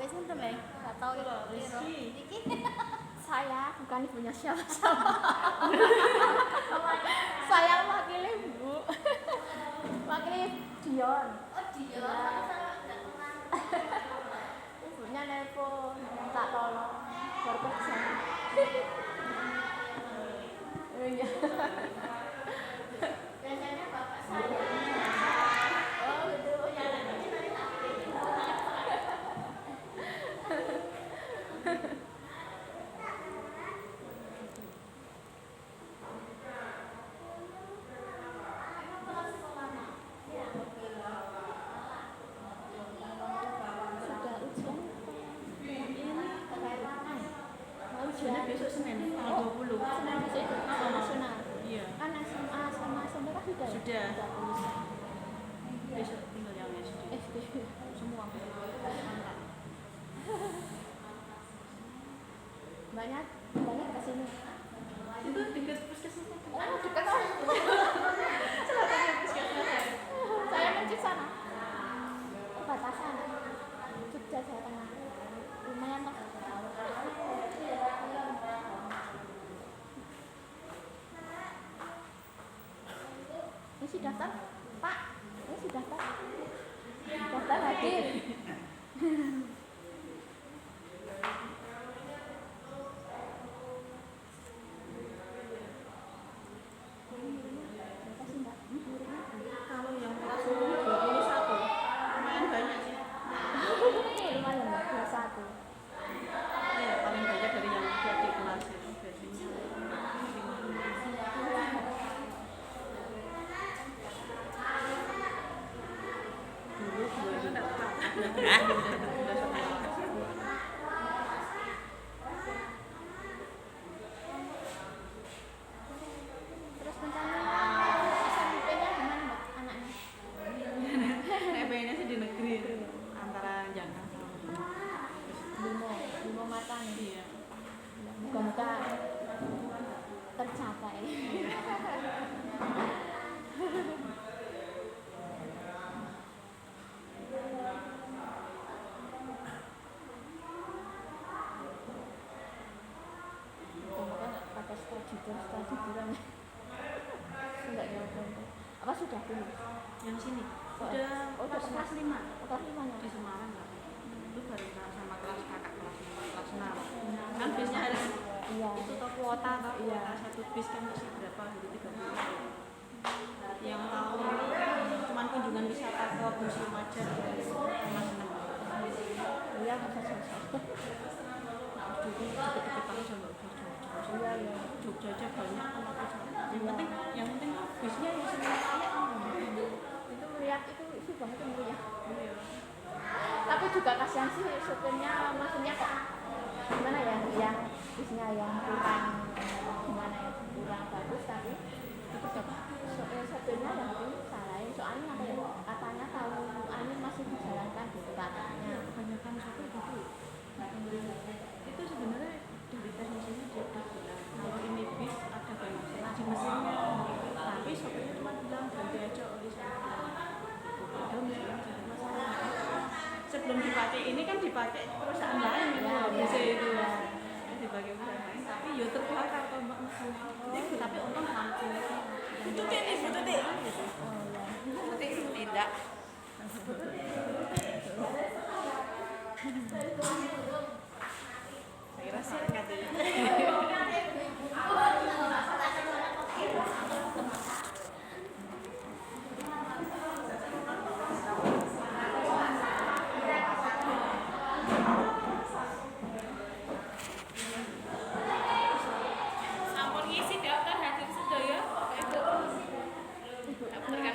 wis sentem ya? Enggak tahu ya. Iki saya bukan ibunya siapa-siapa. Saya wakili Bu. Wakili Dion. Oh, Dion. Ibunya nelpon minta tolong bekerja. Oh iya. Biasanya bapak saya. Oh gitu. Ya ujiannya besok Senin tanggal 20. Senin besok itu nasional. Iya. Kan SMA sama SMP kan sudah. Sudah. Sudah lulus. Besok tinggal yang SD. Semua. Mantap. Banyak ke sini. Itu dekat puskesmas. Oh, dekat kan. Selatan puskesmas. Saya menuju sana. Perbatasan. Jogja Jawa Tengah. Lumayan lah. Ini daftar, Pak. Ini daftar. Daftar hadir. Kalau yang kelas 21 lumayan banyak sih. Lumayan lah, 21. Iya, paling banyak dari yang udah di kelas itu biasanya. Dulu 2000. Terus rencana SMP-nya gimana, Mbak, anaknya? SMP-nya sih di negeri antara Jakarta sama Bimo Mata nih. iya. Moga-moga tercapai. Moga-moga nggak pakai setelah hiburan. Enggak nyambung. Apa sudah dulu? Yang sini udah udah kelas 5 kelas 5 di Semarang lah. Itu baru sama kelas kakak kelas 5, kelas 6. Kan bisnya harus Iya. itu toh kuota toh. Iya. Satu bis kan mesti berapa gitu 30. Yang tahu cuman kunjungan wisata ke museum aja kelas 6. Iya, masa selesai. Dulu deket-deket aku sama Jogja. Iya, iya. Jogja aja banyak kan aku sama. Yang penting bisnya yang sini aja. Itu melihat itu banget itu ya. Iya. Tapi juga kasihan sih supirnya, maksudnya kok gimana ya, yang bisnya yang kurang gimana ya, kurang bagus, tapi supirnya yang salahin, soalnya apa ya, katanya tahun ini masih dijalankan gitu katanya. Kebanyakan sopir gitu. Itu sebenarnya dari teknisinya dia udah bilang kalau ini bis ada banyak di mesinnya, tapi sopirnya cuma bilang ganti aja oli sama padahal mesinnya jadi masalah. Sebelum dipakai ini kan dipakai perusahaan lain Ya, bisa ya, itu ya. dipakai perusahaan lain, tapi ya terbakar kalau mbak mesinnya. Tapi untung lampu Itu kan ibu tadi. Oh ya. Tidak. Saya kira sih nggak ada. Sampun ngisi daftar hadir sedaya Ibu. Daftarkan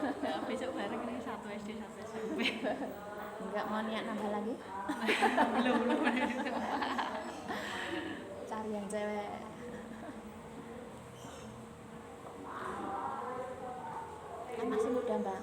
Ya, besok bareng nih 1 SD 1 SMP. Enggak mau niat nambah lagi? Belum. Cari yang cewek. Kan masih muda mbak.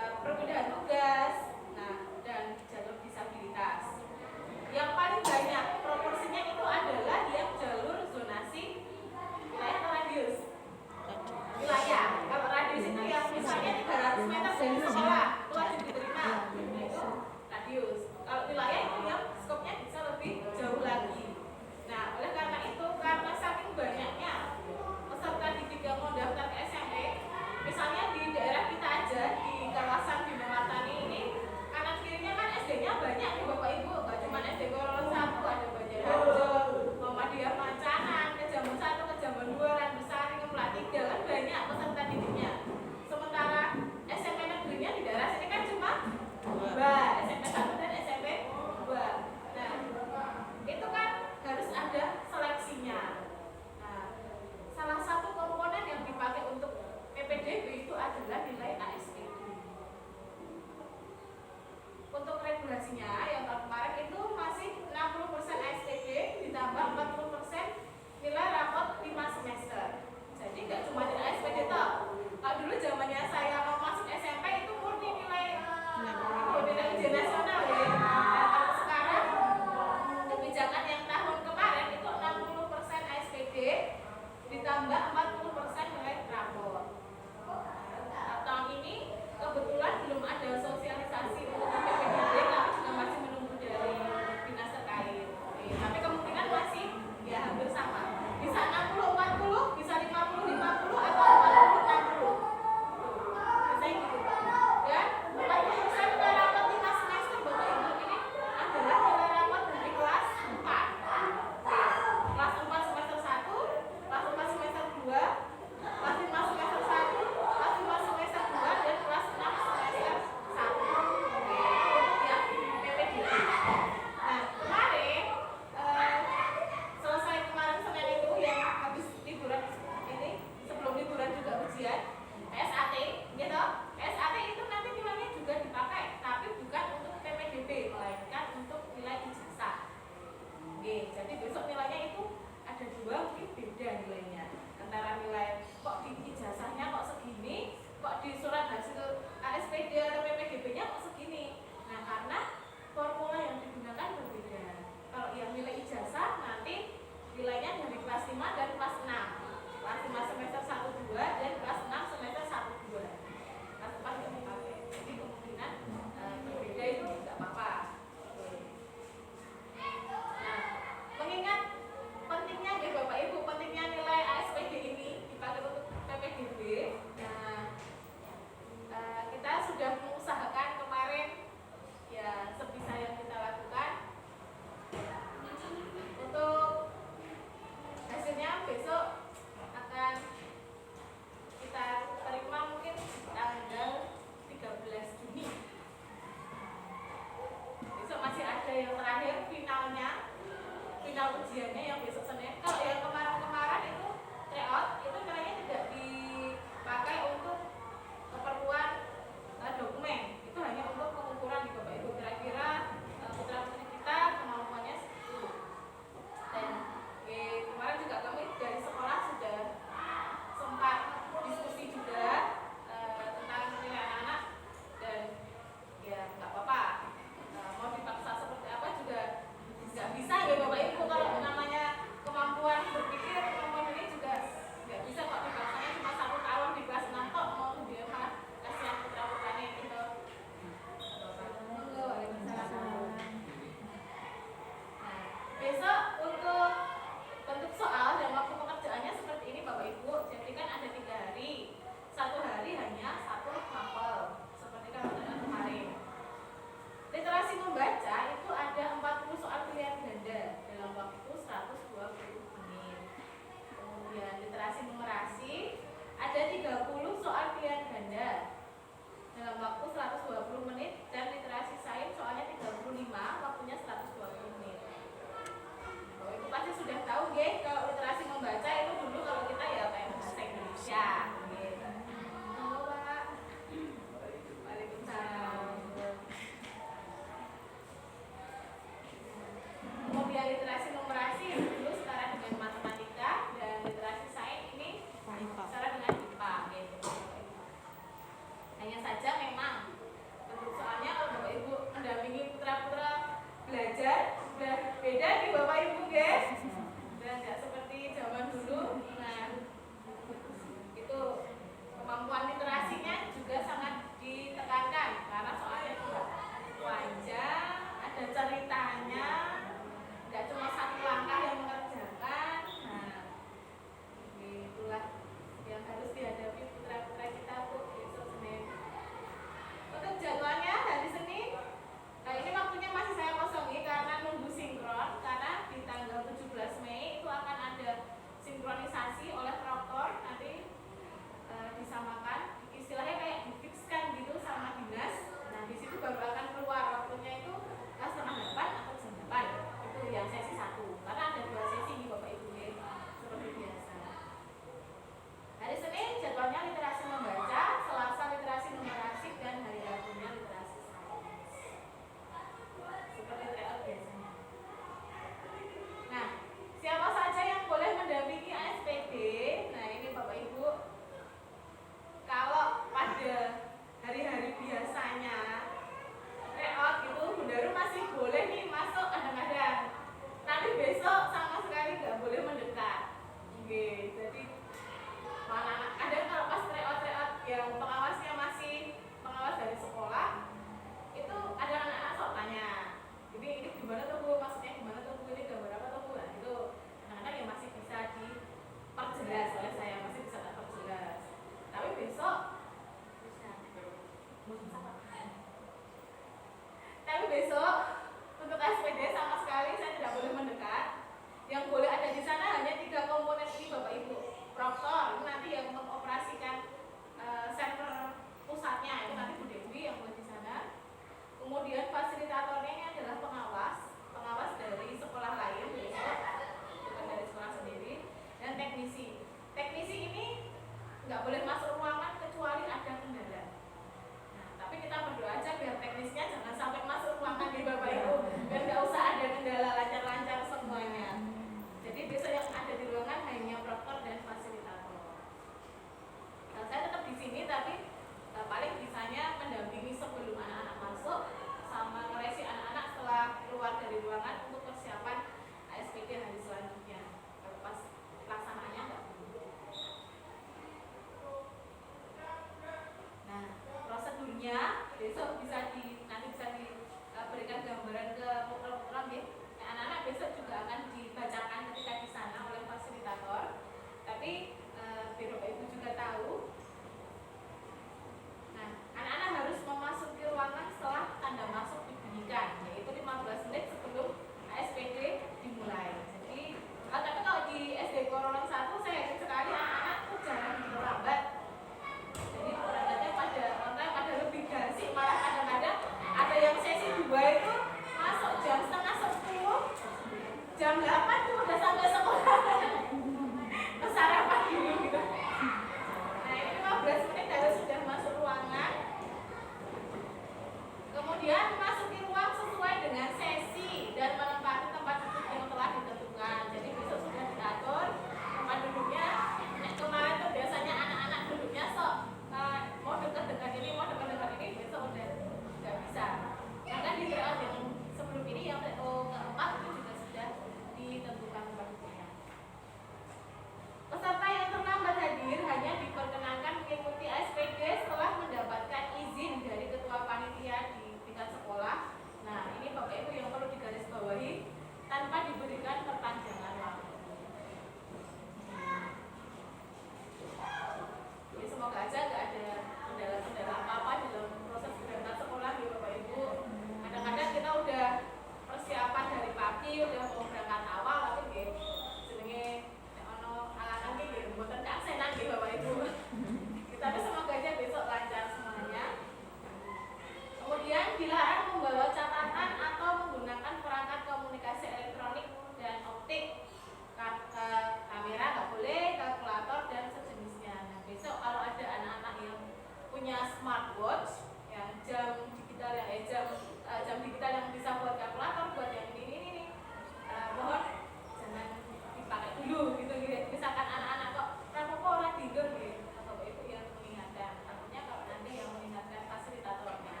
dulu gitu gitu. Misalkan anak-anak kok rapopo ora tidur gitu. Bapak Ibu yang mengingatkan. Takutnya kalau nanti yang mengingatkan fasilitatornya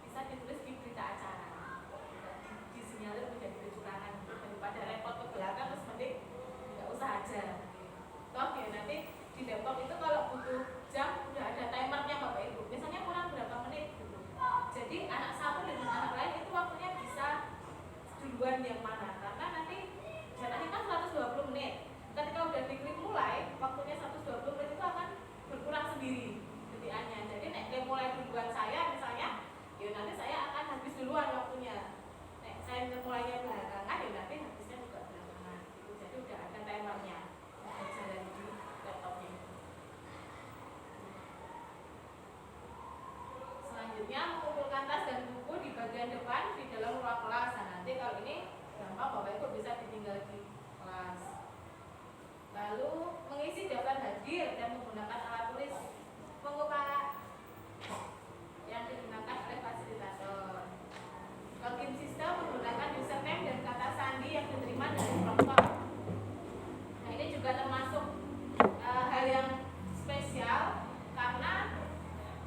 bisa ditulis di berita acara. Disinyalir menjadi kecurangan daripada repot ke belakang terus mending nggak usah aja. Toh ya nanti di Depok itu kalau butuh jam udah ada timernya Bapak Ibu. Misalnya kurang berapa menit gitu. Jadi anak satu dengan anak lain itu waktunya bisa duluan yang mana? Karena nanti jaraknya kan 120 menit. Ketika udah diklik mulai, waktunya 120 menit itu akan berkurang sendiri ketikannya. Jadi nek mulai duluan saya misalnya, ya nanti saya akan habis duluan waktunya. Nek saya mulainya belakangan, ya nanti habisnya juga belakangan. Gitu. Jadi udah ada timernya. Udah jalan di laptopnya. Selanjutnya mengumpulkan tas dan buku di bagian depan di dalam ruang kelas. Nah, nanti kalau ini gampang Bapak Ibu bisa ditinggal di kelas. Lalu mengisi daftar hadir dan menggunakan alat tulis pengupahan yang digunakan oleh fasilitator. Login sistem menggunakan username dan kata sandi yang diterima dari proktor. Nah ini juga termasuk hal yang spesial karena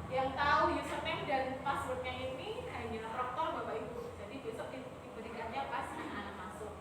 yang tahu username dan passwordnya ini hanya proktor Bapak Ibu. Jadi besok diberikannya pas anak-anak masuk.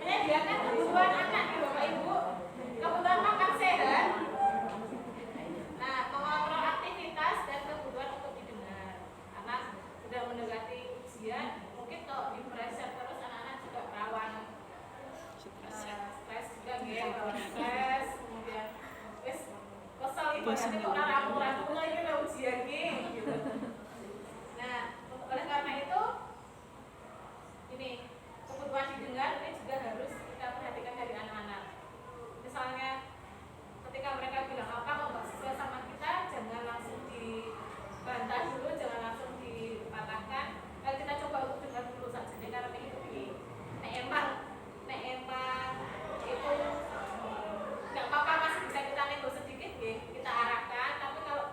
menyediakan kebutuhan anak di Bapak Ibu, kebutuhan makan sehat. Nah, mengontrol aktivitas dan kebutuhan untuk didengar. Karena sudah mendekati ujian, mungkin kalau di pressure terus anak-anak juga rawan stres juga ya, stres, kemudian wes kesel itu nanti kok ramu-ramu lagi lah ujian gitu. Nah, oleh karena itu ini kebutuhan didengar ini juga harus kita perhatikan dari anak-anak. Misalnya ketika mereka bilang apa kok nggak sesuai sama kita, jangan langsung dibantah dulu, jangan langsung dipatahkan. Kalau kita coba untuk dengar dulu saja. Karena itu emang itu nggak apa-apa, masih bisa kita nego sedikit ya, kita arahkan. Tapi kalau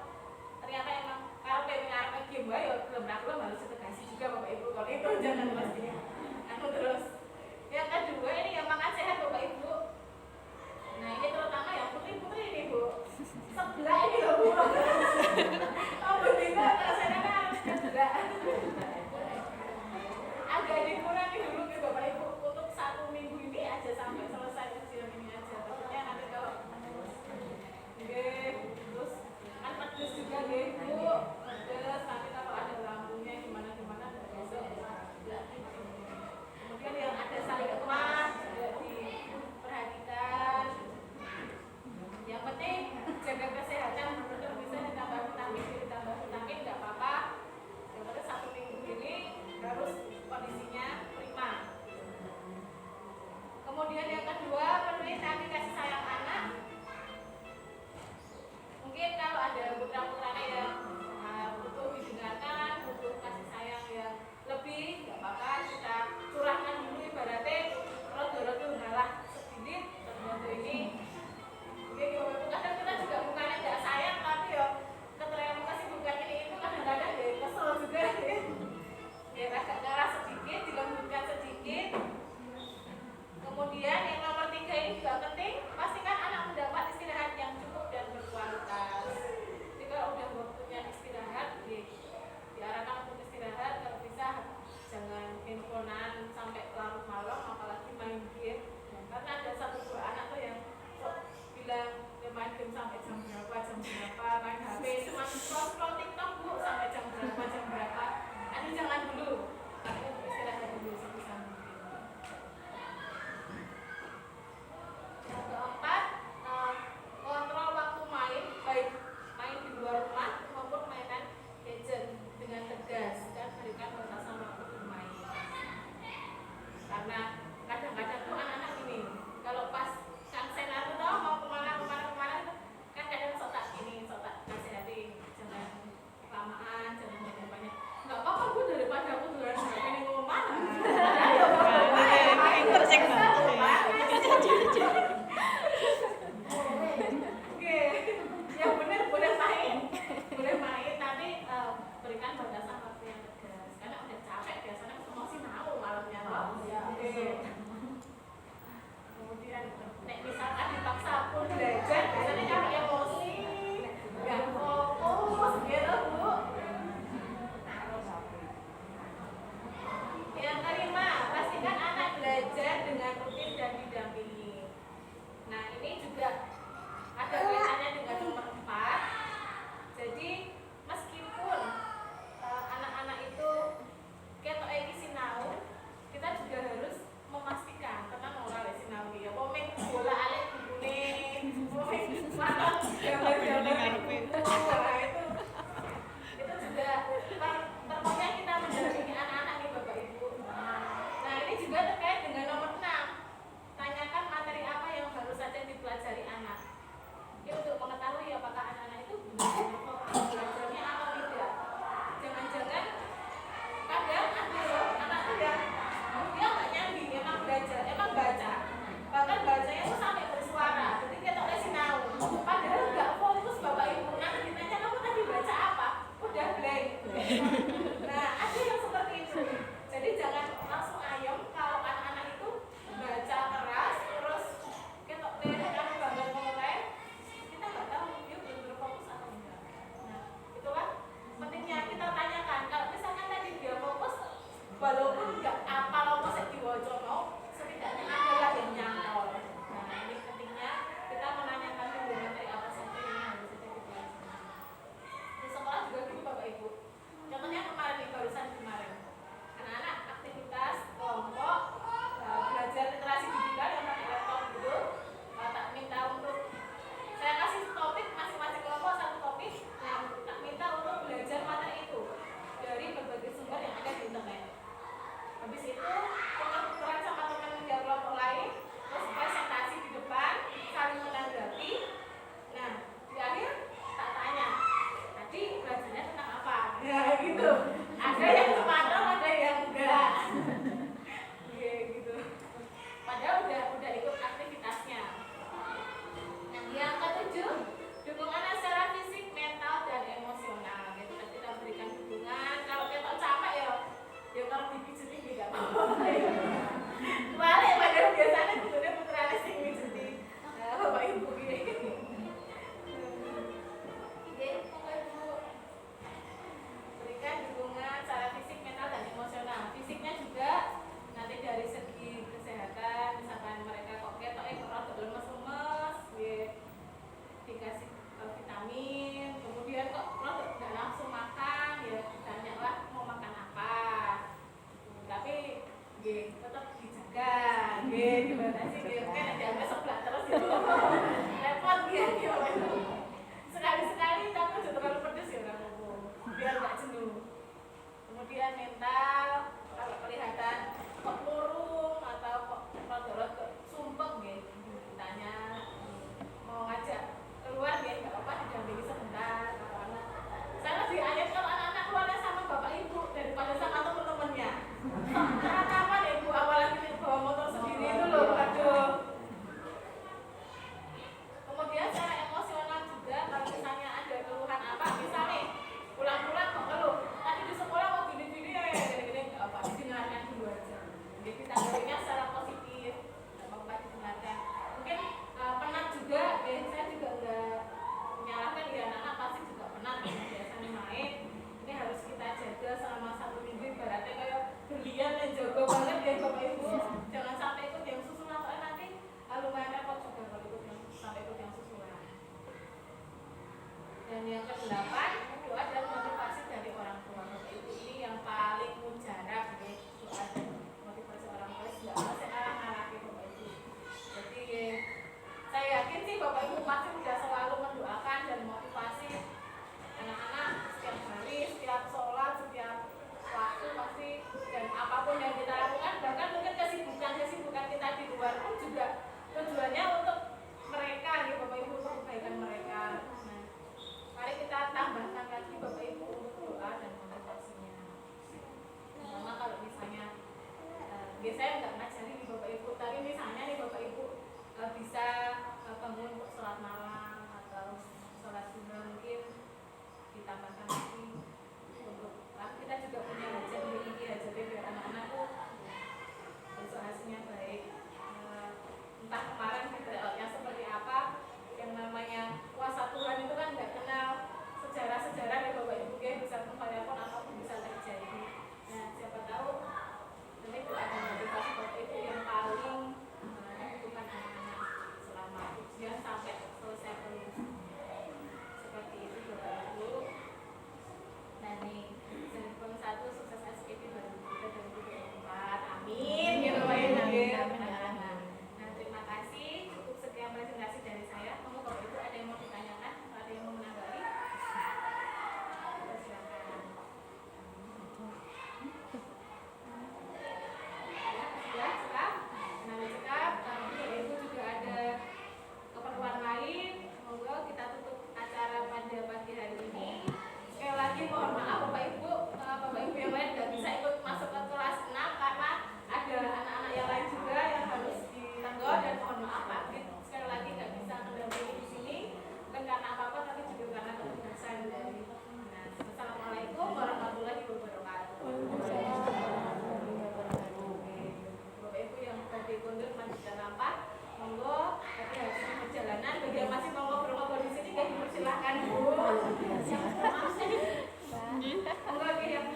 Balik padahal biasanya kudune putrane sing mijuti bapak ibu iki. Nggih, monggo Ibu. Berikan dukungan secara fisik, mental dan emosional. Fisiknya juga nanti dari segi kesehatan, misalkan mereka kok ketok rada lemes-lemes, nggih. Dikasih vitamin, kemudian kok rada nggak nafsu makan, ya ditanyalah mau makan apa. Tapi nggih tetap dijaga, nggih dibatasi nggih. Kan diambil sebelah terus ya. Repot nggih. Sekali-sekali tapi aja terlalu pedes ya Kang Bobo. Biar nggak jenuh. Kemudian mental, kalau kelihatan kok murung atau kok rada-rada sumpek nggih, ditanya mau ngajak keluar nggih nggak apa-apa, didampingi sebentar kalau anak. Saya lebih ayat kalau anak-anak keluarnya sama bapak ibu daripada sama teman-temannya. Karena apa deh ibu, apalagi bawa motor sendiri itu loh, aduh. Kemudian secara emosional juga, kalau misalnya ada keluhan apa, misalnya pulang-pulang kok keluh, tadi di sekolah kok gini-gini ya, gini-gini nggak apa, didengarkan dulu aja. Jadi kita berinya secara positif, nggak apa-apa didengarkan. Mungkin penat juga, saya juga nggak menyalahkan ya, anak-anak pasti juga penat, biasanya main. Ini harus kita jaga selama 1 minggu, ibaratnya kayak berlian dan jago banget ya bapak ibu. Jangan sampai ikut yang susulan, soalnya nanti lumayan repot juga kalau ikut yang sampai ikut yang susulan. Dan yang ke-8, doa dan motivasi dari orang tua. Bapak ibu ini yang paling mujarab ya, doa dan motivasi orang tua tidak pasti arah-arahnya bapak ibu. Jadi saya yakin sih bapak ibu pasti sudah selalu mendoakan dan motivasi anak-anak setiap hari, setiap sholat, setiap waktu pasti, dan apapun yang kita lakukan, bahkan mungkin kesibukan kita di luar pun juga tujuannya untuk mereka gitu bapak ibu, untuk kebaikan mereka. Nah, mari kita tambahkan lagi bapak ibu untuk doa dan motivasinya. Sama kalau misalnya biasanya nggak ngajari nih bapak ibu, tapi misalnya nih bapak ibu bisa bangun untuk sholat malam atau sholat sunnah, mungkin ditambahkan lagi untuk kita juga punya hajat ini hajat biar anak-anak tuh besok hasilnya baik. Entah kemarin tryoutnya seperti apa, yang namanya kuasa Tuhan itu kan nggak kenal sejarah-sejarah ya bapak ibu, ya bisa pun apapun bisa terjadi. Nah siapa tahu nanti itu ada motivasi bapak ibu yang paling membutuhkan anak-anak selama ujian sampai selesai kuliah. Seperti itu bapak ibu. Nah nih, Zenfone 1 sukses SPP 2023-2024. Amin. Ya bapak ibu. Nah terima kasih. Cukup sekian presentasi dari saya. Monggo bapak ibu ada yang mau ditanyakan? Ada yang mau menanggapi? Silakan. Ya, cekap. Nah, cekap. Bapak ibu juga ada keperluan lain. Semoga kita tutup acara pada pagi hari ini. Sekali lagi mohon maaf bapak ibu yang lain nggak bisa ikut masuk ke kelas 6 karena ada anak-anak yang lain juga yang harus ditegur, dan mohon maaf Pak Adit sekali lagi nggak bisa mendampingi di sini, bukan karena apa-apa tapi juga karena keterbatasan dari. Nah, assalamualaikum warahmatullahi wabarakatuh. Bapak ibu yang tadi kundur lanjutkan rapat, monggo hati-hati di perjalanan. Bagi yang masih mau ngobrol-ngobrol di sini, kami persilahkan Bu. Monggo yang